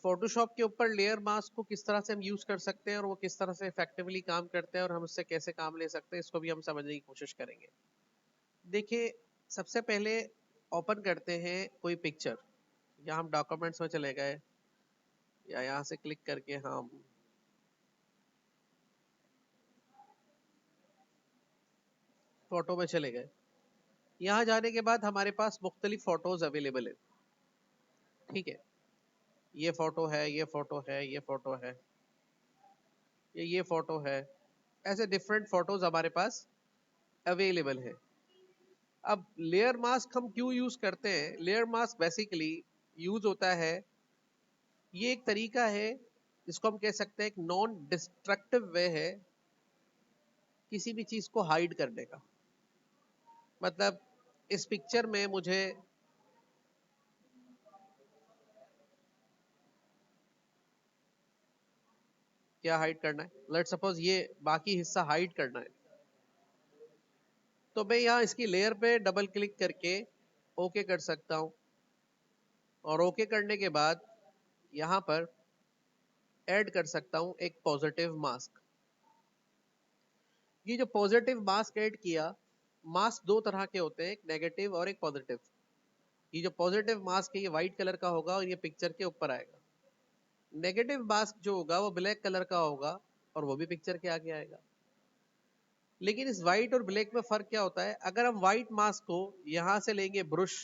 Photoshop के ऊपर layer mask को किस तरह से हम यूज कर सकते हैं और वो किस तरह से इफेक्टिवली काम करते हैं और हम उससे कैसे काम ले सकते हैं, इसको भी हम समझने की कोशिश करेंगे। देखिए, सबसे पहले ओपन करते हैं कोई पिक्चर, या हम डॉक्यूमेंट्स में चले गए, या यहाँ से क्लिक करके हम फोटो में चले गए। यहाँ जाने के बाद हमारे पास मुख्तलिफ फोटोज अवेलेबल है। ठीक है, ये फोटो है, ये फोटो है, ये फोटो है, ये फोटो है, ऐसे डिफरेंट फोटोज हमारे पास अवेलेबल है। अब लेयर मास्क हम क्यों यूज करते हैं? लेयर मास्क बेसिकली यूज होता है, ये एक तरीका है जिसको हम कह सकते हैं एक नॉन डिस्ट्रक्टिव वे है किसी भी चीज को हाइड करने का। मतलब इस पिक्चर में मुझे क्या हाइड करना है, लेट्स सपोज ये बाकी हिस्सा हाइड करना है, तो मैं यहाँ इसकी लेयर पे डबल क्लिक करके ओके कर सकता हूँ। और ओके करने के बाद यहाँ पर ऐड कर सकता हूँ एक पॉजिटिव मास्क। ये जो पॉजिटिव मास्क ऐड किया, मास्क दो तरह के होते हैं, एक नेगेटिव और एक पॉजिटिव। ये जो पॉजिटिव मास्क है ये व्हाइट कलर का होगा और ये पिक्चर के ऊपर आएगा। नेगेटिव मास्क जो होगा वो ब्लैक कलर का होगा और वो भी पिक्चर के आगे आएगा। लेकिन इस व्हाइट और ब्लैक में फर्क क्या होता है? अगर हम व्हाइट मास्क को यहां से लेंगे ब्रश,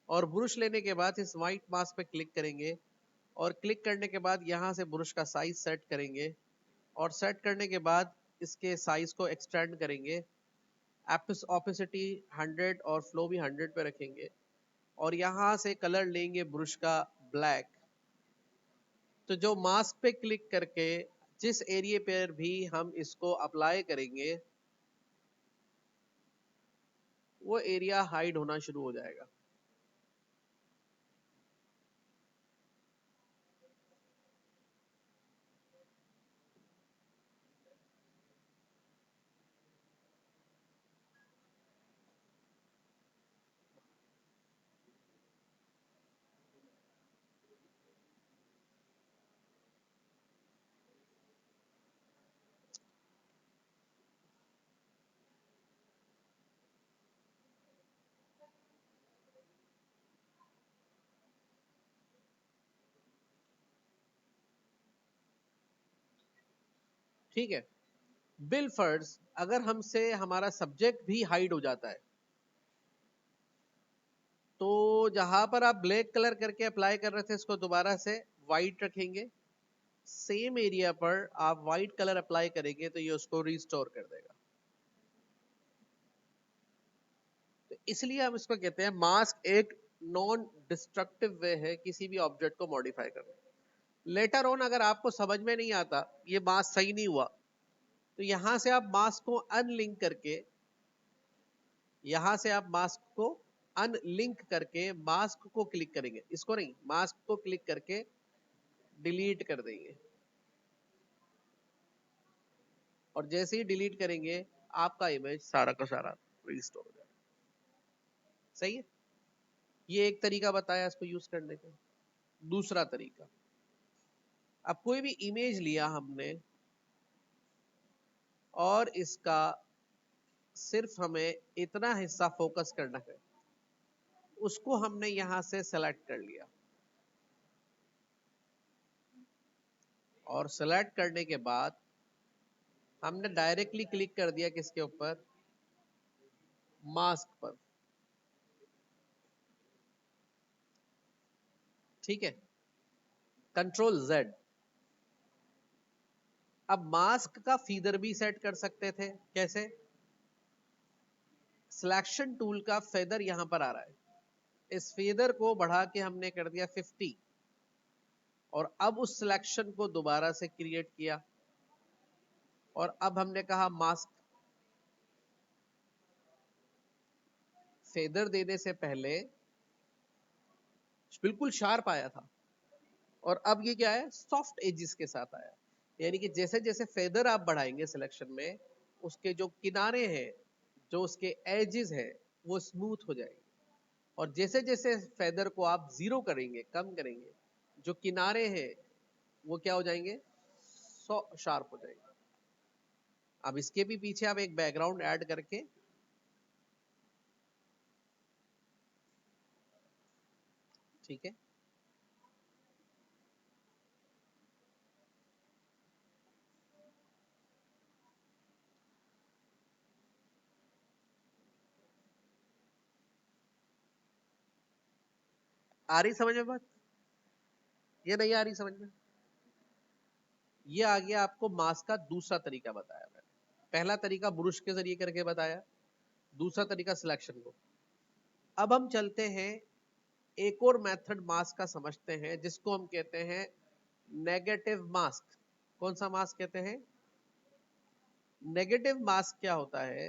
और ब्रश लेने के बाद इस व्हाइट मास्क पे क्लिक करेंगे, और क्लिक करने के बाद यहां से ब्रश का साइज सेट करेंगे, और सेट करने के बाद इसके साइज को एक्सटेंड करेंगे, ऑपेसिटी 100 और फ्लो भी 100 पे रखेंगे, और यहां से कलर लेंगे ब्रश का ब्लैक, तो जो मास्क पे क्लिक करके जिस एरिया पर भी हम इसको अप्लाई करेंगे वो एरिया हाइड होना शुरू हो जाएगा। ठीक है, बिल फर्ज अगर हमसे हमारा सब्जेक्ट भी हाइड हो जाता है, तो जहां पर आप ब्लैक कलर करके अप्लाई कर रहे थे इसको दोबारा से व्हाइट रखेंगे, सेम एरिया पर आप व्हाइट कलर अप्लाई करेंगे तो ये उसको रिस्टोर कर देगा। तो इसलिए हम इसको कहते हैं मास्क एक नॉन डिस्ट्रक्टिव वे है किसी भी ऑब्जेक्ट को मॉडिफाई करने। लेटर ऑन अगर आपको समझ में नहीं आता ये मास्क सही नहीं हुआ, तो यहां से आप मास्क को अनलिंक करके, यहां से आप मास्क को अनलिंक करके मास्क को क्लिक करेंगे, इसको नहीं, मास्क को क्लिक करके डिलीट कर देंगे, और जैसे ही डिलीट करेंगे आपका इमेज सारा का सारा रिस्टोर हो जाएगा। सही है, ये एक तरीका बताया इसको यूज करने का। दूसरा तरीका, अब कोई भी इमेज लिया हमने और इसका सिर्फ हमें इतना हिस्सा फोकस करना है, उसको हमने यहां से सेलेक्ट कर लिया, और सेलेक्ट करने के बाद हमने डायरेक्टली क्लिक कर दिया किसके ऊपर? मास्क पर। ठीक है, कंट्रोल जेड। अब मास्क का फीदर भी सेट कर सकते थे, कैसे? सिलेक्शन टूल का फेदर यहां पर आ रहा है, इस फेदर को बढ़ा के हमने कर दिया 50, और अब उस सिलेक्शन को दोबारा से क्रिएट किया, और अब हमने कहा मास्क। फेदर देने से पहले बिल्कुल शार्प आया था, और अब ये क्या है? सॉफ्ट एजिस के साथ आया। यानी कि जैसे जैसे फेदर आप बढ़ाएंगे सिलेक्शन में, उसके जो किनारे हैं, जो उसके एजेस हैं, वो स्मूथ हो जाएंगे, और जैसे जैसे फेदर को आप जीरो करेंगे, कम करेंगे, जो किनारे हैं वो क्या हो जाएंगे, शार्प हो जाएंगे। अब इसके भी पीछे आप एक बैकग्राउंड ऐड करके ठीक है। आ रही समझ में बात, ये नहीं आ रही समझ में? ये आ गया आपको मास्क का दूसरा तरीका बताया मैंने। पहला तरीका ब्रश के जरिए करके बताया, दूसरा तरीका सिलेक्शन को। अब हम चलते हैं एक और मेथड मास्क का समझते हैं, जिसको हम कहते हैं नेगेटिव मास्क। कौन सा मास्क कहते हैं? नेगेटिव मास्क क्या होता है?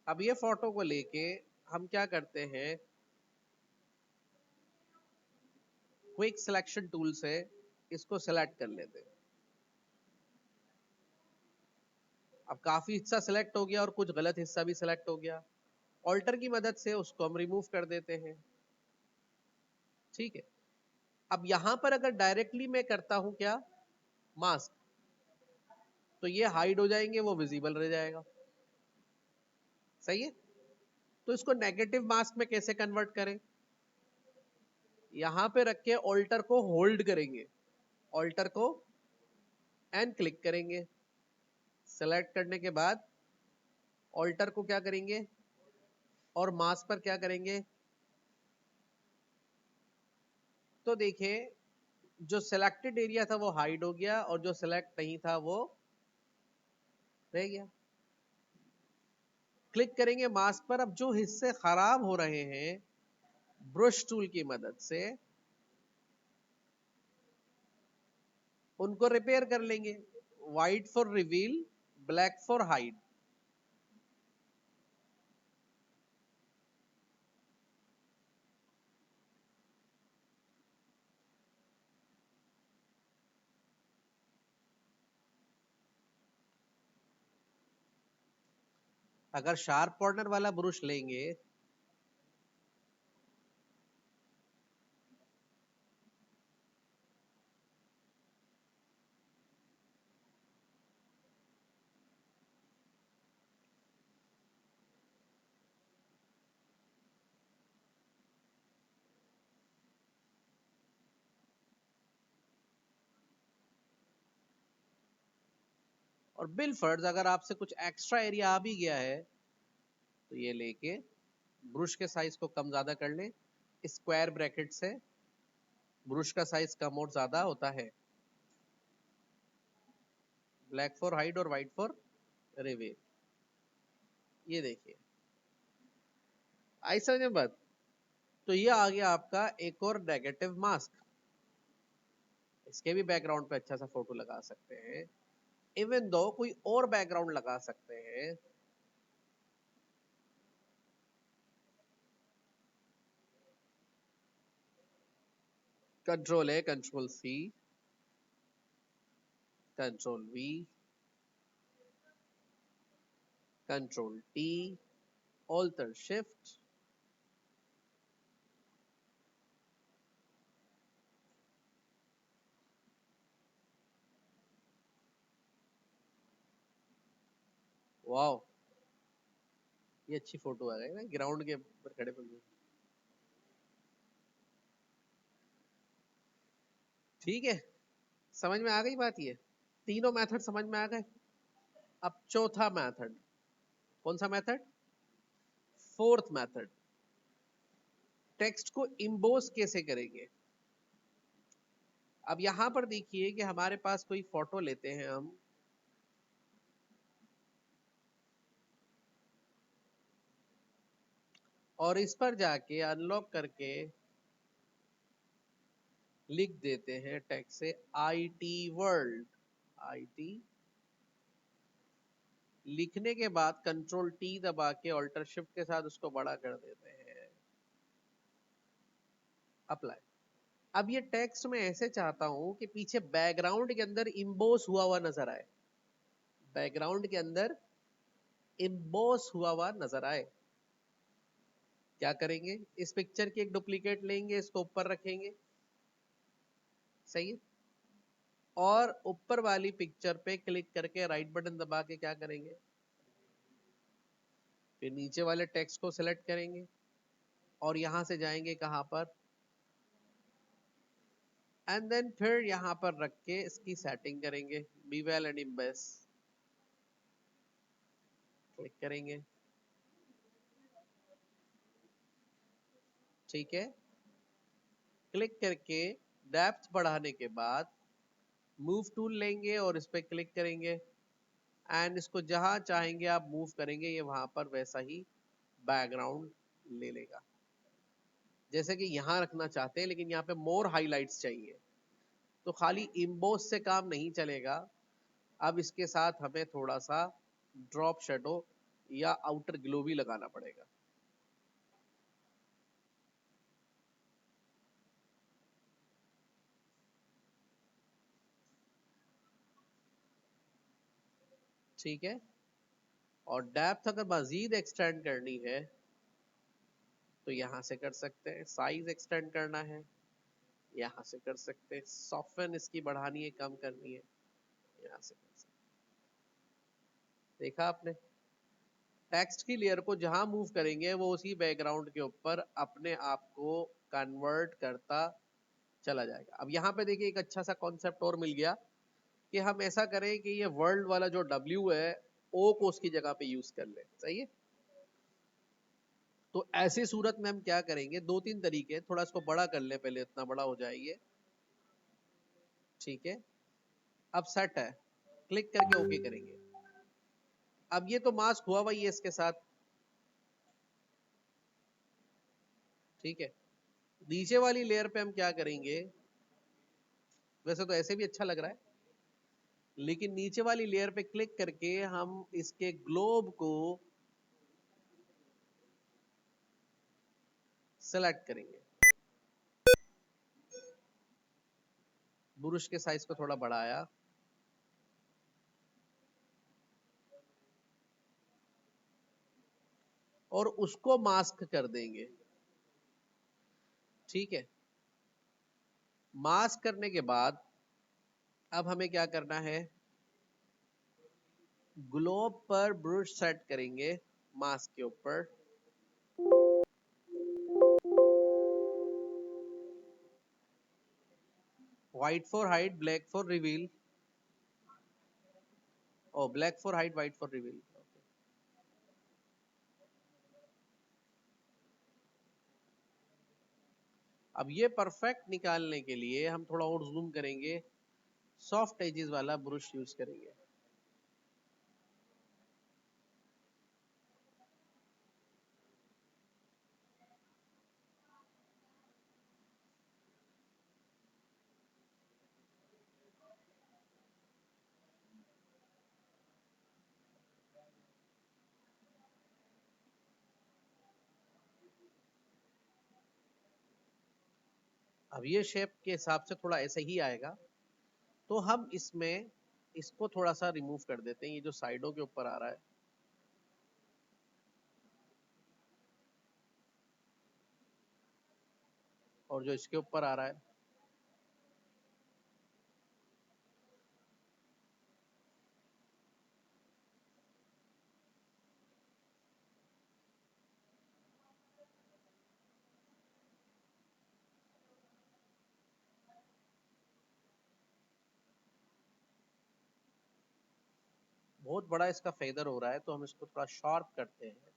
अब ये फोटो को लेके हम क्या करते हैं, क्विक सिलेक्शन टूल से इसको सिलेक्ट कर लेते हैं। अब काफी हिस्सा सिलेक्ट हो गया और कुछ गलत हिस्सा भी सिलेक्ट हो गया। ऑल्टर की मदद से उसको हम रिमूव कर देते हैं। ठीक है। अब यहां पर अगर डायरेक्टली मैं करता हूं क्या, मास्क, तो ये हाइड हो जाएंगे, वो विजिबल रह जाएगा। सही है। तो इसको नेगेटिव मास्क में कैसे कन्वर्ट करें? यहां पे रख के ऑल्टर को होल्ड करेंगे, ऑल्टर को एंड क्लिक करेंगे। सेलेक्ट करने के बाद ऑल्टर को क्या करेंगे और मास्क पर क्या करेंगे, तो देखिए जो सिलेक्टेड एरिया था वो हाइड हो गया और जो सिलेक्ट नहीं था वो रह गया। क्लिक करेंगे मास्क पर। अब जो हिस्से खराब हो रहे हैं ब्रश टूल की मदद से उनको रिपेयर कर लेंगे। White for reveal, black for hide. अगर शार्प कॉर्नर वाला ब्रश लेंगे और बिल फर्ज अगर आपसे कुछ एक्स्ट्रा एरिया आ भी गया है तो ये लेके ब्रश के साइज को कम ज्यादा कर लें। स्क्वायर ब्रैकेट से ब्रश का साइज कम और ज्यादा होता है। ब्लैक फॉर हाइड और व्हाइट फॉर रिवील। ये देखिए, आई समझ में बात? तो ये आ गया आपका एक और नेगेटिव मास्क। इसके भी बैकग्राउंड पे अच्छा सा फोटो लगा सकते हैं। इवन दो कोई और बैकग्राउंड लगा सकते हैं। कंट्रोल है, control C, control V, control T, alt shift. Wow, ये अच्छी फोटो आ गई ना ग्राउंड के ऊपर खड़े पर। ठीक है, समझ में आ गई बात? ये तीनों मेथड समझ में आ गए। अब चौथा मेथड, कौन सा मेथड? फोर्थ मेथड, टेक्स्ट को इम्बोस कैसे करेंगे। अब यहां पर देखिए कि हमारे पास कोई फोटो लेते हैं हम, और इस पर जाके अनलॉक करके लिख देते हैं टेक्स्ट से IT वर्ल्ड। IT लिखने के बाद कंट्रोल T दबा के ऑल्टर शिफ्ट के साथ उसको बड़ा कर देते हैं। अप्लाई। अब ये टेक्स्ट में ऐसे चाहता हूं कि पीछे बैकग्राउंड के अंदर इम्बोस हुआ हुआ नजर आए। बैकग्राउंड के अंदर इम्बोस हुआ नजर आए। क्या करेंगे, इस पिक्चर की एक डुप्लीकेट लेंगे, इसको ऊपर रखेंगे, सही है, और ऊपर वाली पिक्चर पे क्लिक करके राइट बटन दबा के क्या करेंगे, फिर नीचे वाले टेक्स्ट को सिलेक्ट करेंगे और यहां से जाएंगे कहां पर, एंड देन फिर यहां पर रख के इसकी सेटिंग करेंगे, बीवेल एंड इम्बेस क्लिक करेंगे, ठीक है। क्लिक करके डेप्थ बढ़ाने के बाद मूव टूल लेंगे और इस पे क्लिक करेंगे एंड इसको जहां चाहेंगे आप मूव करेंगे, ये वहां पर वैसा ही बैकग्राउंड ले लेगा, जैसे कि यहां रखना चाहते हैं, लेकिन यहाँ पे मोर हाइलाइट्स चाहिए, तो खाली इम्बोस से काम नहीं चलेगा। अब इसके साथ हमें थोड़ा सा ड्रॉप शेडो या आउटर ग्लो भी लगाना पड़ेगा। ठीक है, और डेप्थ अगर मजीद एक्सटेंड करनी है तो यहां से कर सकते हैं, साइज एक्सटेंड करना है यहां से कर सकते हैं, सॉफ्टवेयर इसकी बढ़ानी है कम करनी है यहां से कर सकते हैं। देखा आपने, टेक्स्ट की लेयर को जहां मूव करेंगे वो उसी बैकग्राउंड के ऊपर अपने आप को कन्वर्ट करता चला जाएगा। अब यहाँ पे देखिए एक अच्छा सा कॉन्सेप्ट और मिल गया कि हम ऐसा करें कि ये वर्ल्ड वाला जो W है O को उसकी जगह पे यूज कर ले, सही है। तो ऐसी सूरत में हम क्या करेंगे, दो तीन तरीके, थोड़ा इसको बड़ा कर ले पहले, इतना बड़ा हो जाएगी, ठीक है। अब सेट है, क्लिक करके ओके करेंगे। अब ये तो मास्क हुआ भाई, ये इसके साथ, ठीक है। नीचे वाली लेयर पे हम क्या करेंगे, वैसे तो ऐसे भी अच्छा लग रहा है, लेकिन नीचे वाली लेयर पे क्लिक करके हम इसके ग्लोब को सेलेक्ट करेंगे, ब्रश के साइज को थोड़ा बढ़ाया और उसको मास्क कर देंगे, ठीक है। मास्क करने के बाद अब हमें क्या करना है, ग्लोब पर ब्रश सेट करेंगे मास्क के ऊपर, white for hide, black for reveal, or black for hide, white for reveal. अब ये परफेक्ट निकालने के लिए हम थोड़ा और जूम करेंगे, सॉफ्ट एजेस वाला ब्रश यूज करेंगे, अब ये शेप के हिसाब से थोड़ा ऐसे ही आएगा, तो हम इसमें इसको थोड़ा सा रिमूव कर देते हैं, ये जो साइडों के ऊपर आ रहा है, और जो इसके ऊपर आ रहा है, बहुत बड़ा इसका फेदर हो रहा है, तो हम इसको थोड़ा शार्प करते हैं।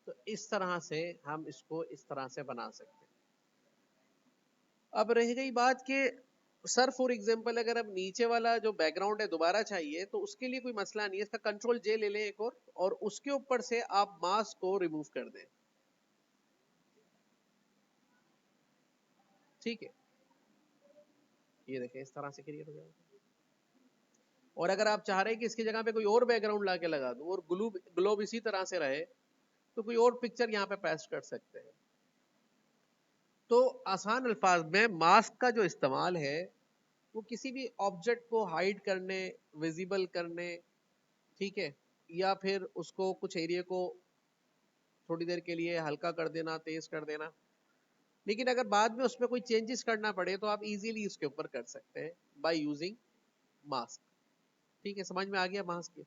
तो इस तरह से हम इसको इस तरह से बना सकते हैं। अब रह गई बात कि सर फॉर एग्जांपल अगर अब नीचे वाला जो बैकग्राउंड है दोबारा चाहिए, तो उसके लिए कोई मसला नहीं है, इसका कंट्रोल जे ले लें एक और उसके ऊपर से आप मास्क को रिमूव कर दें, ठीक है, ये देखें इस तरह से क्रिएट हो जाएगा। और अगर आप चाह रहे हैं कि इसकी जगह पे कोई और बैकग्राउंड ला के लगा दूं और ग्लोब इसी तरह से रहे, तो कोई और पिक्चर यहाँ पे पेस्ट कर सकते हैं। तो आसान अल्फाज में मास्क का जो इस्तेमाल है वो किसी भी ऑब्जेक्ट को हाइड करने, विजिबल करने, ठीक है, या फिर उसको कुछ एरिया को थोड़ी देर के लिए हल्का कर देना, तेज कर देना। लेकिन अगर बाद में उसमें कोई चेंजेस करना पड़े तो आप इजीली उसके ऊपर कर सकते हैं बाय यूजिंग मास्क। ठीक है, समझ में आ गया मास्क?